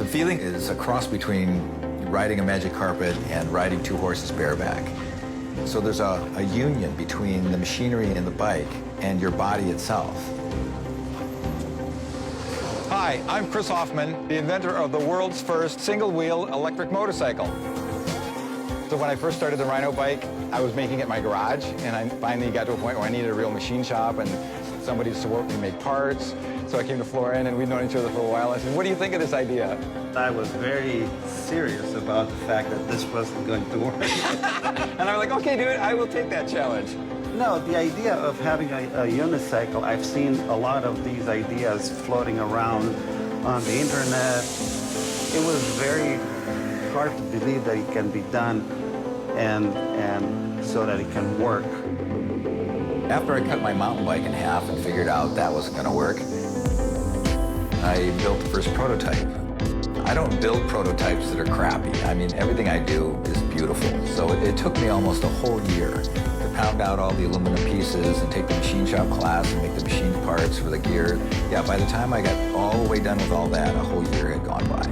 The feeling is a cross between riding a magic carpet and riding two horses bareback. So there's a union between the machinery in the bike and your body itself. Hi, I'm Chris Hoffman, the inventor of the world's first single-wheel electric motorcycle. So when I first started the Rhino bike, I was making it in my garage, and I finally got to a point where I needed a real machine shop and somebody to support me make parts. So I came to Florian, and we'd known each other for a while. I said, what do you think of this idea? I was very serious about the fact that this wasn't going to work. And I'm like, okay, dude, I will take that challenge. No, the idea of having a unicycle, I've seen a lot of these ideas floating around on the internet. It was very hard to believe that it can be done and so that it can work. After I cut my mountain bike in half and figured out that wasn't going to work, I built the first prototype. I don't build prototypes that are crappy. I mean, everything I do is beautiful. So it took me almost a whole year to pound out all the aluminum pieces and take the machine shop class and make the machined parts for the gear. Yeah, by the time I got all the way done with all that, a whole year had gone by.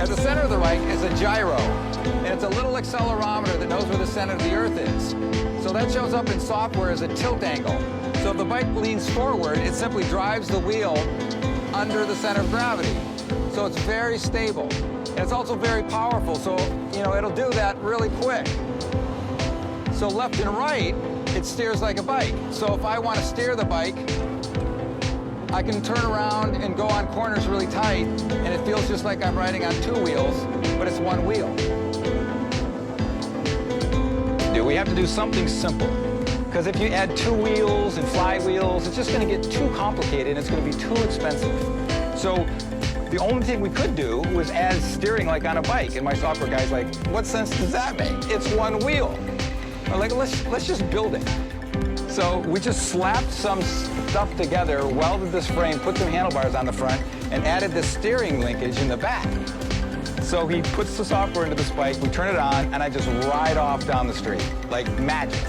At the center of the bike is a gyro, and it's a little accelerometer that knows where the center of the Earth is. So that shows up in software as a tilt angle. So if the bike leans forward, it simply drives the wheel under the center of gravity. So it's very stable. And it's also very powerful, so it'll do that really quick. So left and right, it steers like a bike. So if I want to steer the bike, I can turn around and go on corners really tight, and it feels just like I'm riding on two wheels, but it's one wheel. We have to do something simple, because if you add two wheels and flywheels, it's just going to get too complicated and it's going to be too expensive. So the only thing we could do was add steering like on a bike, and my software guy's like, what sense does that make? It's one wheel. I'm like, let's just build it. So we just slapped some stuff together, welded this frame, put some handlebars on the front, and added the steering linkage in the back. So he puts the software into this bike, we turn it on, and I just ride off down the street, like magic.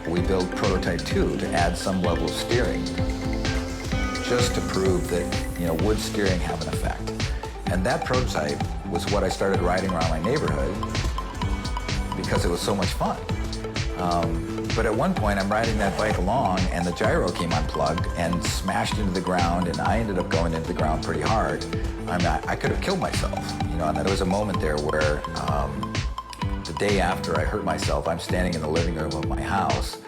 We built Prototype 2 to add some level of steering, just to prove that, would steering have an effect? And that prototype was what I started riding around my neighborhood because it was so much fun. But at one point, I'm riding that bike along, and the gyro came unplugged and smashed into the ground, and I ended up going into the ground pretty hard. I could have killed myself, and there was a moment there where the day after I hurt myself, I'm standing in the living room of my house,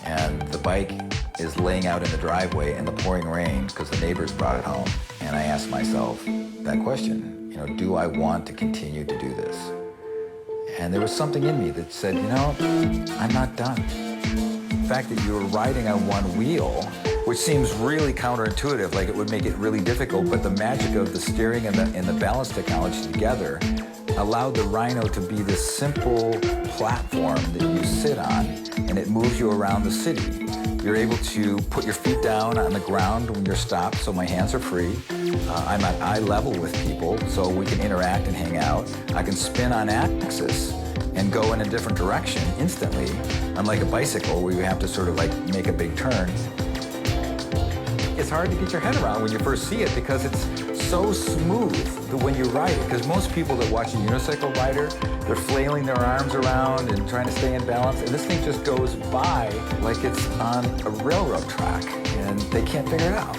and the bike is laying out in the driveway in the pouring rain because the neighbors brought it home. And I asked myself that question, do I want to continue to do this? And there was something in me that said, I'm not done. The fact that you were riding on one wheel, which seems really counterintuitive, like it would make it really difficult, but the magic of the steering and the balance technology together allowed the Rhino to be this simple platform that you sit on, and it moves you around the city. You're able to put your feet down on the ground when you're stopped, so my hands are free. I'm at eye level with people, so we can interact and hang out. I can spin on axis and go in a different direction instantly, unlike a bicycle where you have to sort of like make a big turn. It's hard to get your head around when you first see it because it's so smooth that when you ride it, because most people that watch a Unicycle Rider, they're flailing their arms around and trying to stay in balance, and this thing just goes by like it's on a railroad track, and they can't figure it out.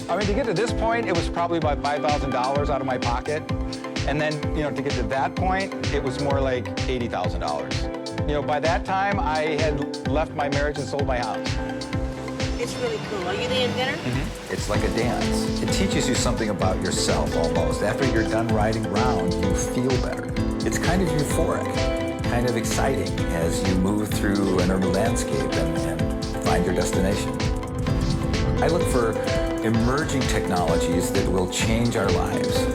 I mean, to get to this point, it was probably about $5,000 out of my pocket. And then, to get to that point, it was more like $80,000. By that time, I had left my marriage and sold my house. It's really cool. Are you the inventor? Mm-hmm. It's like a dance. It teaches you something about yourself, almost. After you're done riding around, you feel better. It's kind of euphoric, kind of exciting as you move through an urban landscape and find your destination. I look for emerging technologies that will change our lives.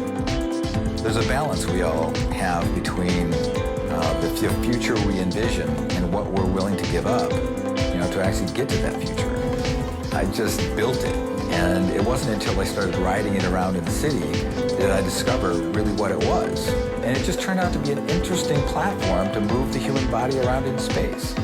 There's a balance we all have between the future we envision and what we're willing to give up, to actually get to that future. I just built it, and it wasn't until I started riding it around in the city that I discovered really what it was. And it just turned out to be an interesting platform to move the human body around in space.